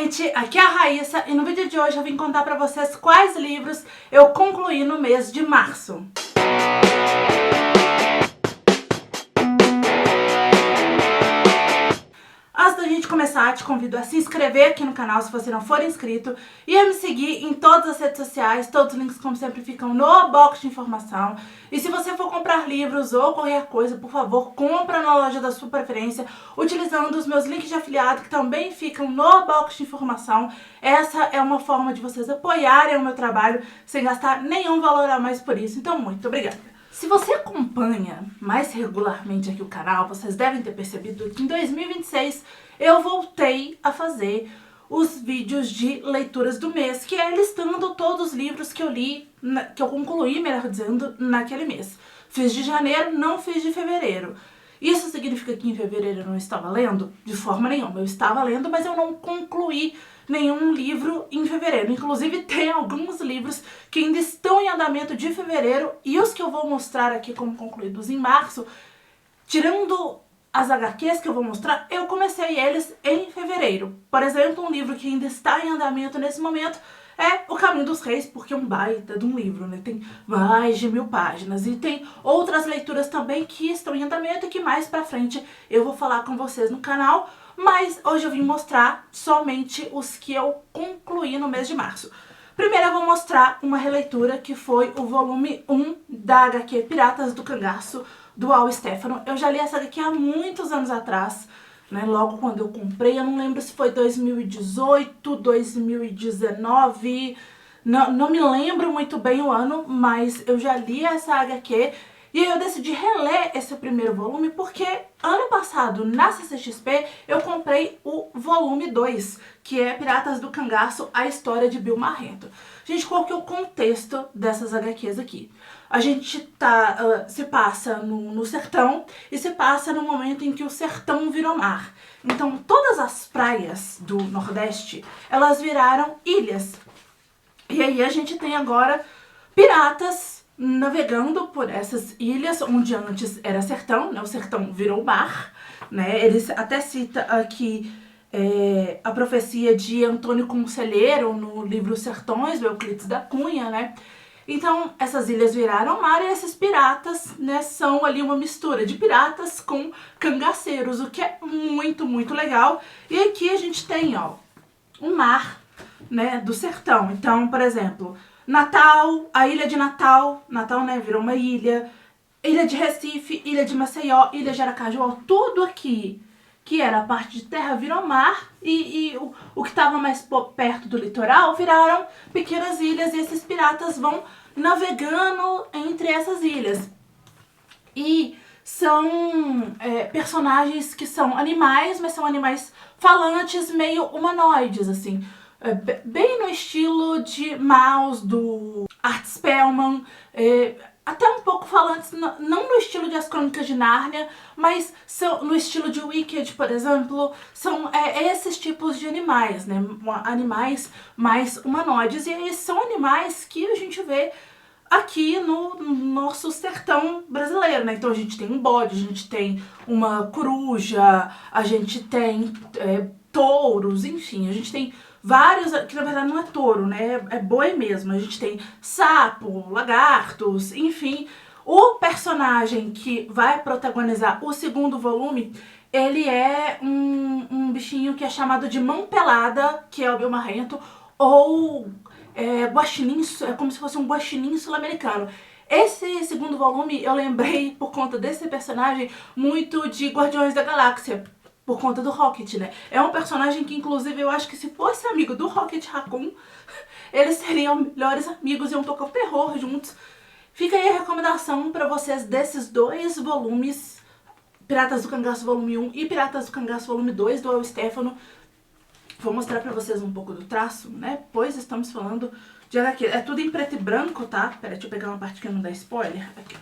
gente, aqui é a Raíssa e no vídeo de hoje eu vim contar pra vocês quais livros eu concluí no mês de março. Antes da gente começar, te convido a se inscrever aqui no canal se você não for inscrito e a me seguir em todas as redes sociais. Todos os links, como sempre, ficam no box de informação. E se você for comprar livros ou qualquer coisa, por favor, compra na loja da sua preferência, utilizando os meus links de afiliado, que também ficam no box de informação. Essa é uma forma de vocês apoiarem o meu trabalho sem gastar nenhum valor a mais por isso. Então, muito obrigada! Se você acompanha mais regularmente aqui o canal, vocês devem ter percebido que em 2026 eu voltei a fazer os vídeos de leituras do mês, que é listando todos os livros que eu li, que eu concluí, melhor dizendo, naquele mês. Fiz de janeiro, não fiz de fevereiro. Isso significa que em fevereiro eu não estava lendo? De forma nenhuma. Eu estava lendo, mas eu não concluí nenhum livro em fevereiro. Inclusive tem alguns livros que ainda estão em andamento de fevereiro e os que eu vou mostrar aqui como concluídos em março, tirando as HQs que eu vou mostrar, eu comecei eles em fevereiro. Por exemplo, um livro que ainda está em andamento nesse momento é O Caminho dos Reis, porque é um baita de um livro, né? Tem mais de 1000 páginas. E tem outras leituras também que estão em andamento e que mais pra frente eu vou falar com vocês no canal. Mas hoje eu vim mostrar somente os que eu concluí no mês de março. Primeiro eu vou mostrar uma releitura que foi o volume 1 da HQ Piratas do Cangaço, do Al Stefano. Eu já li essa HQ há muitos anos atrás, né? Logo quando eu comprei, eu não lembro se foi 2018, 2019, não me lembro muito bem o ano, mas eu já li essa HQ. E aí eu decidi reler esse primeiro volume porque ano passado, na CCXP, eu comprei o volume 2, que é Piratas do Cangaço, a história de Bill Marrento. Gente, qual que é o contexto dessas HQs aqui? A gente se passa no sertão e se passa no momento em que o sertão virou mar. Então todas as praias do Nordeste, elas viraram ilhas. E aí a gente tem agora piratas navegando por essas ilhas, onde antes era sertão, né? O sertão virou mar, né? Eles até cita aqui a profecia de Antônio Conselheiro no livro Sertões, do Euclides da Cunha, né? Então, essas ilhas viraram mar e esses piratas, né, são ali uma mistura de piratas com cangaceiros, o que é muito, muito legal. E aqui a gente tem, ó, um mar, né, do sertão. Então, por exemplo, Natal, a ilha de Natal, né, virou uma ilha, ilha de Recife, ilha de Maceió, ilha de Aracaju, tudo aqui que era a parte de terra virou mar e o que estava mais perto do litoral viraram pequenas ilhas e esses piratas vão navegando entre essas ilhas. E são personagens que são animais, mas são animais falantes, meio humanoides, assim. Bem no estilo de Maus, do Art Spellman, até um pouco falantes, não no estilo de As Crônicas de Nárnia, mas são no estilo de Wicked, por exemplo, são esses tipos de animais, né? Animais mais humanoides, e são animais que a gente vê aqui no nosso sertão brasileiro, né? Então a gente tem um bode, a gente tem uma coruja, a gente tem touros, enfim, a gente tem vários, que na verdade não é touro, né? É boi mesmo. A gente tem sapo, lagartos, enfim. O personagem que vai protagonizar o segundo volume, ele é um bichinho que é chamado de mão pelada, que é o Bill Marrento, ou guaxinim, é como se fosse um guaxinim sul-americano. Esse segundo volume eu lembrei, por conta desse personagem, muito de Guardiões da Galáxia, por conta do Rocket, né? É um personagem que, inclusive, eu acho que se fosse amigo do Rocket Raccoon, eles seriam melhores amigos e iam tocar o terror juntos. Fica aí a recomendação pra vocês desses dois volumes, Piratas do Cangaço volume 1 e Piratas do Cangaço volume 2, do Al Stefano. Vou mostrar pra vocês um pouco do traço, né? Pois estamos falando de HQ. É tudo em preto e branco, tá? Pera, deixa eu pegar uma parte que não dá spoiler. Aqui.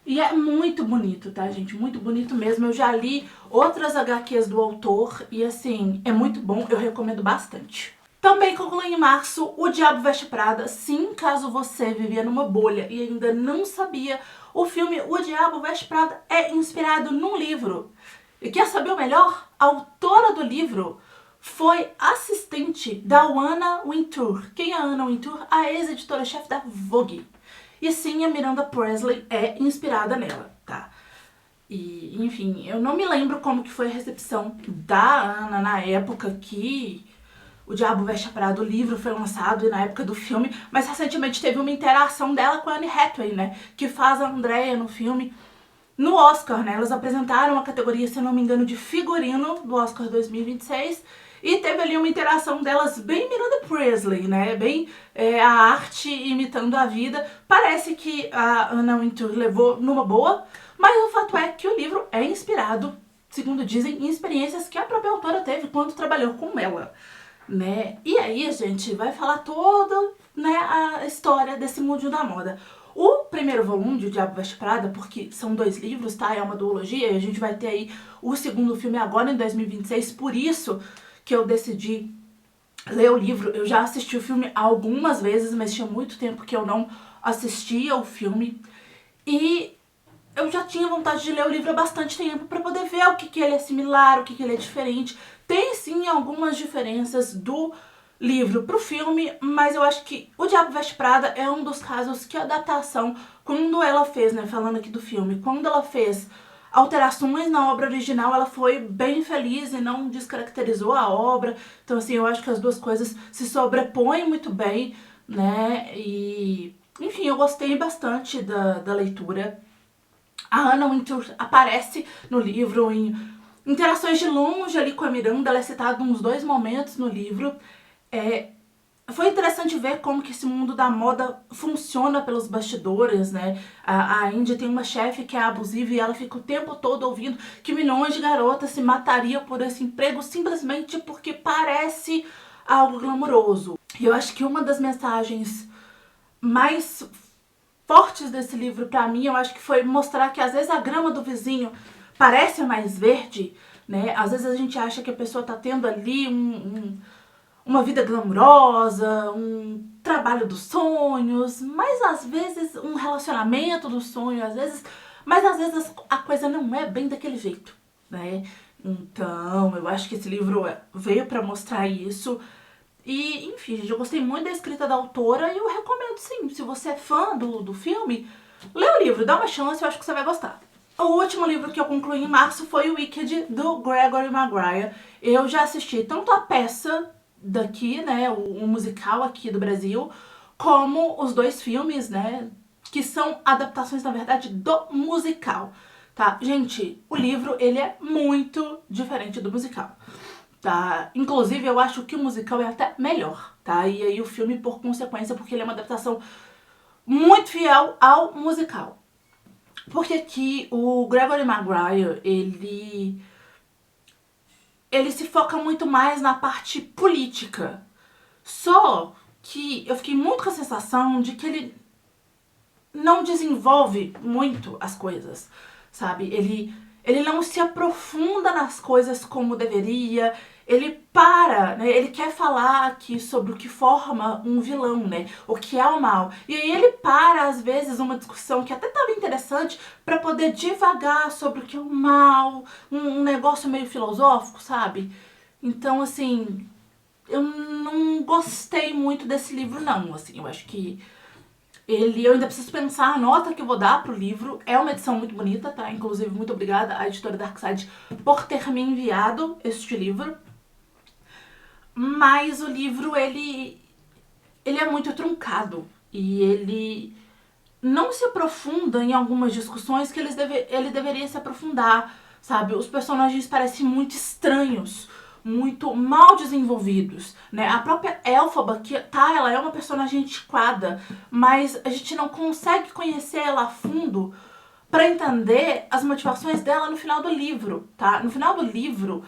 E é muito bonito, tá, gente? Muito bonito mesmo. Eu já li outras HQs do autor e, assim, é muito bom. Eu recomendo bastante. Também concluí em março O Diabo Veste Prada. Sim, caso você vivia numa bolha e ainda não sabia, o filme O Diabo Veste Prada é inspirado num livro. E quer saber o melhor? A autora do livro foi assistente da Anna Wintour. Quem é a Anna Wintour? A ex-editora-chefe da Vogue. E sim, a Miranda Priestly é inspirada nela, tá? E, enfim, eu não me lembro como que foi a recepção da Anna na época que O Diabo Veste a Prada, o livro, foi lançado e na época do filme, mas recentemente teve uma interação dela com a Anne Hathaway, né? Que faz a Andrea no filme. No Oscar, né? Elas apresentaram a categoria, se eu não me engano, de figurino do Oscar 2026. E teve ali uma interação delas bem Miranda Priestly, né? Bem a arte imitando a vida. Parece que a Anna Wintour levou numa boa, mas o fato é que o livro é inspirado, segundo dizem, em experiências que a própria autora teve quando trabalhou com ela, né? E aí, gente, vai falar toda, né, a história desse mundo da moda. O primeiro volume de O Diabo Veste Prada, porque são 2 livros, tá? É uma duologia, e a gente vai ter aí o segundo filme agora em 2026, por isso que eu decidi ler o livro. Eu já assisti o filme algumas vezes, mas tinha muito tempo que eu não assistia o filme. E eu já tinha vontade de ler o livro há bastante tempo para poder ver o que ele é similar, o que ele é diferente. Tem sim algumas diferenças do livro pro filme, mas eu acho que O Diabo Veste Prada é um dos casos que a adaptação, quando ela fez, né, falando aqui do filme, quando ela fez alterações na obra original, ela foi bem feliz e não descaracterizou a obra. Então, assim, eu acho que as duas coisas se sobrepõem muito bem, né, e... Enfim, eu gostei bastante da leitura. A Anna Wintour aparece no livro em interações de longe ali com a Miranda, ela é citada uns 2 momentos no livro. Foi interessante ver como que esse mundo da moda funciona pelos bastidores, né? A Indy tem uma chefe que é abusiva e ela fica o tempo todo ouvindo que milhões de garotas se matariam por esse emprego simplesmente porque parece algo glamouroso. E eu acho que uma das mensagens mais fortes desse livro pra mim, eu acho que foi mostrar que às vezes a grama do vizinho parece mais verde, né? Às vezes a gente acha que a pessoa tá tendo ali uma vida glamourosa, um trabalho dos sonhos, mas às vezes um relacionamento dos sonhos, mas às vezes a coisa não é bem daquele jeito, né? Então, eu acho que esse livro veio pra mostrar isso. E, enfim, gente, eu gostei muito da escrita da autora e eu recomendo sim. Se você é fã do filme, lê o livro, dá uma chance, eu acho que você vai gostar. O último livro que eu concluí em março foi o Wicked, do Gregory Maguire. Eu já assisti tanto a peça daqui, né, o musical aqui do Brasil, como os 2 filmes, né, que são adaptações, na verdade, do musical, tá? Gente, o livro, ele é muito diferente do musical. Tá? Inclusive, eu acho que o musical é até melhor, tá? E aí o filme, por consequência, porque ele é uma adaptação muito fiel ao musical. Porque aqui o Gregory Maguire, ele se foca muito mais na parte política. Só que eu fiquei muito com a sensação de que ele não desenvolve muito as coisas, sabe? Ele não se aprofunda nas coisas como deveria, ele para, né? Ele quer falar aqui sobre o que forma um vilão, né? O que é o mal. E aí ele para, às vezes, uma discussão que até estava interessante para poder divagar sobre o que é o mal, um negócio meio filosófico, sabe? Então, assim, eu não gostei muito desse livro, não. Assim, eu acho que eu ainda preciso pensar a nota que eu vou dar pro livro. É uma edição muito bonita, tá? Inclusive, muito obrigada à editora Darkside por ter me enviado este livro. Mas o livro, ele é muito truncado. E ele não se aprofunda em algumas discussões que ele deveria se aprofundar, sabe? Os personagens parecem muito estranhos, muito mal desenvolvidos, né? A própria Elphaba, que tá, ela é uma personagem antiquada, mas a gente não consegue conhecer ela a fundo para entender as motivações dela no final do livro, tá? No final do livro,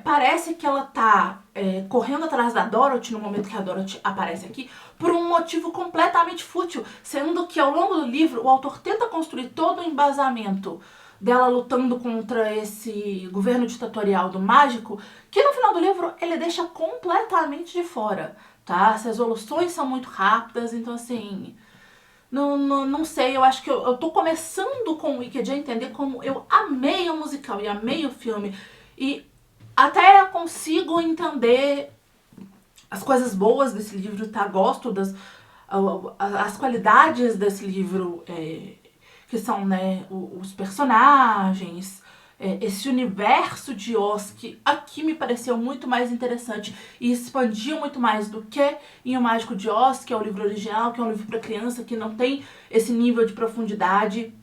parece que ela tá correndo atrás da Dorothy no momento que a Dorothy aparece aqui por um motivo completamente fútil, sendo que ao longo do livro o autor tenta construir todo o embasamento dela lutando contra esse governo ditatorial do mágico, que no final do livro ele deixa completamente de fora, tá? As resoluções são muito rápidas, então assim... Não sei, eu acho que eu tô começando com o Wicked a entender como eu amei o musical e amei o filme. E até eu consigo entender as coisas boas desse livro, tá? Gosto as qualidades desse livro, que são, né, os personagens, esse universo de Oz, que aqui me pareceu muito mais interessante e expandiu muito mais do que em O Mágico de Oz, que é o livro original, que é um livro para criança, que não tem esse nível de profundidade.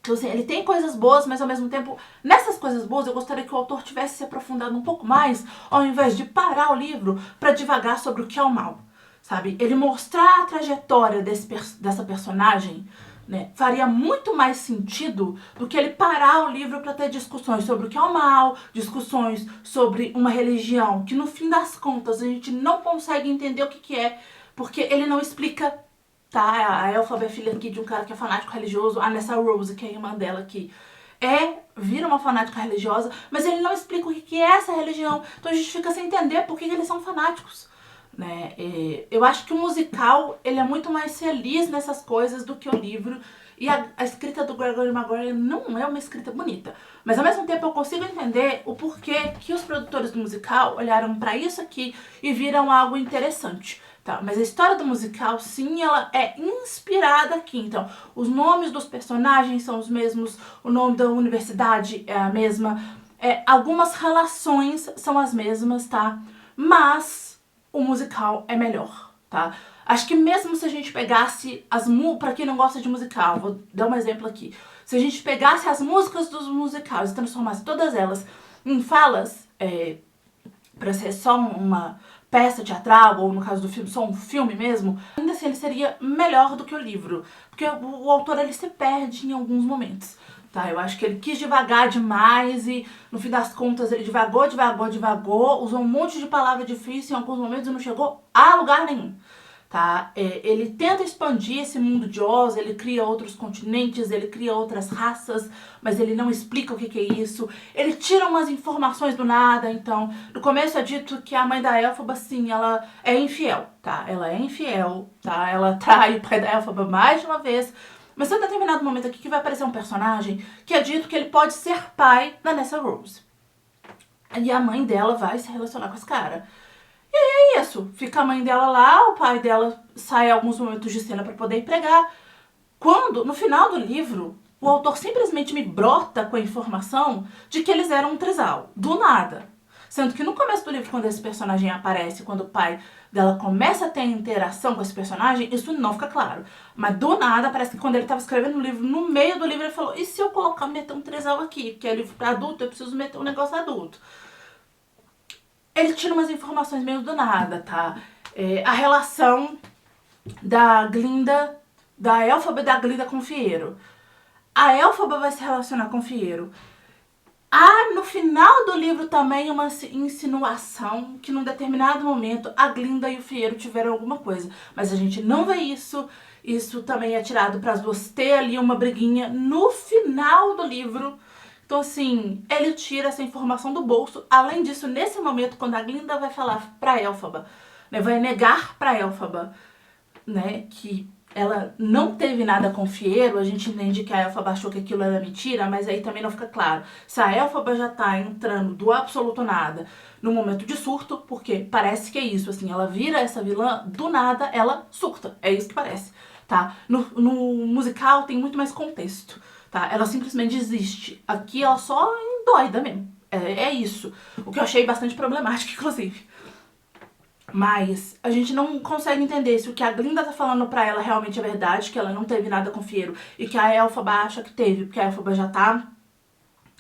Então, assim, ele tem coisas boas, mas ao mesmo tempo, nessas coisas boas, eu gostaria que o autor tivesse se aprofundado um pouco mais, ao invés de parar o livro para divagar sobre o que é o mal, sabe? Ele mostrar a trajetória dessa personagem, né, faria muito mais sentido do que ele parar o livro para ter discussões sobre o que é o mal, discussões sobre uma religião que, no fim das contas, a gente não consegue entender o que é, porque ele não explica. Tá, a Elphaba é filha aqui de um cara que é fanático religioso, a Nessa Rose, que é a irmã dela aqui, vira uma fanática religiosa, mas ele não explica o que é essa religião, então a gente fica sem entender por que eles são fanáticos, né? Eu acho que o musical, ele é muito mais feliz nessas coisas do que o livro, e a escrita do Gregory Maguire não é uma escrita bonita, mas ao mesmo tempo eu consigo entender o porquê que os produtores do musical olharam pra isso aqui e viram algo interessante. Tá, mas a história do musical, sim, ela é inspirada aqui. Então, os nomes dos personagens são os mesmos, o nome da universidade é a mesma, algumas relações são as mesmas, tá? Mas o musical é melhor, tá? Acho que mesmo se a gente pegasse pra quem não gosta de musical, vou dar um exemplo aqui. Se a gente pegasse as músicas dos musicais e transformasse todas elas em falas, pra ser só uma peça teatral, ou no caso do filme, só um filme mesmo, ainda assim ele seria melhor do que o livro, porque o autor, ele se perde em alguns momentos, tá? Eu acho que ele quis divagar demais e, no fim das contas, ele divagou, usou um monte de palavra difícil em alguns momentos e não chegou a lugar nenhum. Tá? Ele tenta expandir esse mundo de Oz, ele cria outros continentes, ele cria outras raças, mas ele não explica o que é isso. Ele tira umas informações do nada, então, no começo é dito que a mãe da Elphaba, sim, ela é infiel, tá? Ela é infiel, tá? Ela trai o pai da Elphaba mais de uma vez, mas em um determinado momento aqui que vai aparecer um personagem que é dito que ele pode ser pai da Nessa Rose. E a mãe dela vai se relacionar com esse cara. E aí é isso, fica a mãe dela lá, o pai dela sai alguns momentos de cena pra poder ir pregar. Quando, no final do livro, o autor simplesmente me brota com a informação de que eles eram um trisal, do nada. Sendo que no começo do livro, quando esse personagem aparece, quando o pai dela começa a ter interação com esse personagem, isso não fica claro. Mas do nada, parece que quando ele estava escrevendo o livro, no meio do livro ele falou: e se eu meter um trisal aqui? Porque é livro pra adulto, eu preciso meter um negócio adulto. Ele tira umas informações meio do nada, tá? A relação da Glinda, da Elphaba e da Glinda com o Fiyero. A Elphaba vai se relacionar com o Fiyero. Há no final do livro também uma insinuação que num determinado momento a Glinda e o Fiyero tiveram alguma coisa. Mas a gente não vê isso. Isso também é tirado para as duas ter ali uma briguinha no final do livro. Então, assim, ele tira essa informação do bolso. Além disso, nesse momento, quando a Glinda vai falar pra Elphaba, né, vai negar pra Elphaba, né, que ela não teve nada com o Fiyero, a gente entende que a Elphaba achou que aquilo era mentira, mas aí também não fica claro. Se a Elphaba já tá entrando do absoluto nada no momento de surto, porque parece que é isso, assim, ela vira essa vilã, do nada ela surta. É isso que parece, tá? No musical tem muito mais contexto. Tá? Ela simplesmente existe. Aqui ela só é doida mesmo. É isso. O que eu achei bastante problemático, inclusive. Mas a gente não consegue entender se o que a Glinda tá falando pra ela realmente é verdade, que ela não teve nada com o Fiyero, e que a Elphaba acha que teve, porque a Elphaba já tá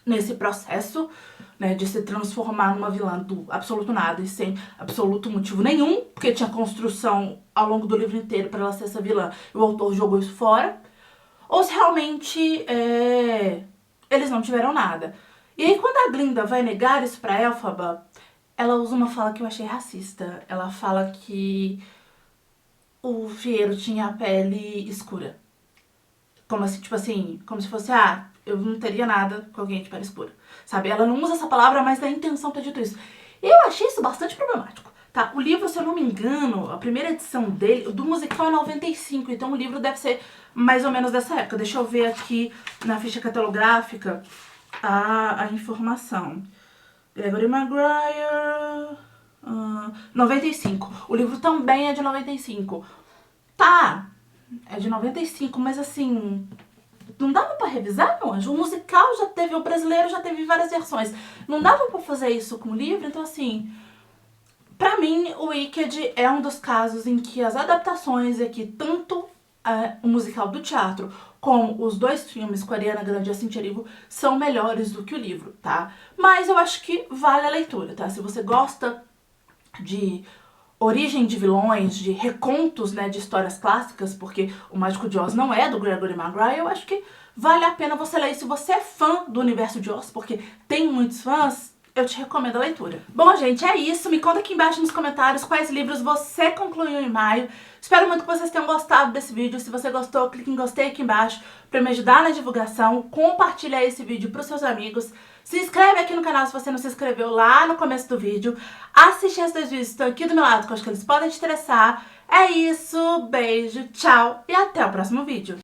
nesse processo, né, de se transformar numa vilã do absoluto nada e sem absoluto motivo nenhum, porque tinha construção ao longo do livro inteiro pra ela ser essa vilã, e o autor jogou isso fora. Ou se realmente eles não tiveram nada. E aí quando a Glinda vai negar isso pra Elphaba, ela usa uma fala que eu achei racista. Ela fala que o Fiyero tinha a pele escura. Como assim, tipo assim, como se fosse, eu não teria nada com alguém de pele escura. Sabe? Ela não usa essa palavra, mas dá a intenção ter dito isso. E eu achei isso bastante problemático. Tá, o livro, se eu não me engano, a primeira edição dele, do musical é 95, então o livro deve ser mais ou menos dessa época. Deixa eu ver aqui na ficha catalográfica a informação. Gregory Maguire... 95. O livro também é de 95. Tá, é de 95, mas assim... Não dava pra revisar, meu anjo? O musical já teve, o brasileiro já teve várias versões. Não dava pra fazer isso com o livro, então assim... Pra mim, o Wicked é um dos casos em que as adaptações aqui, tanto o musical do teatro como os dois filmes com a Ariana Grande e a Cynthia Erivo, são melhores do que o livro, tá? Mas eu acho que vale a leitura, tá? Se você gosta de origem de vilões, de recontos, né, de histórias clássicas, porque o Mágico de Oz não é do Gregory Maguire, eu acho que vale a pena você ler. Se você é fã do universo de Oz, porque tem muitos fãs, eu te recomendo a leitura. Bom, gente, é isso. Me conta aqui embaixo nos comentários quais livros você concluiu em maio. Espero muito que vocês tenham gostado desse vídeo. Se você gostou, clique em gostei aqui embaixo para me ajudar na divulgação. Compartilha esse vídeo para os seus amigos. Se inscreve aqui no canal se você não se inscreveu lá no começo do vídeo. Assiste esses dois vídeos que estão aqui do meu lado, que eu acho que eles podem te interessar. É isso, beijo, tchau e até o próximo vídeo.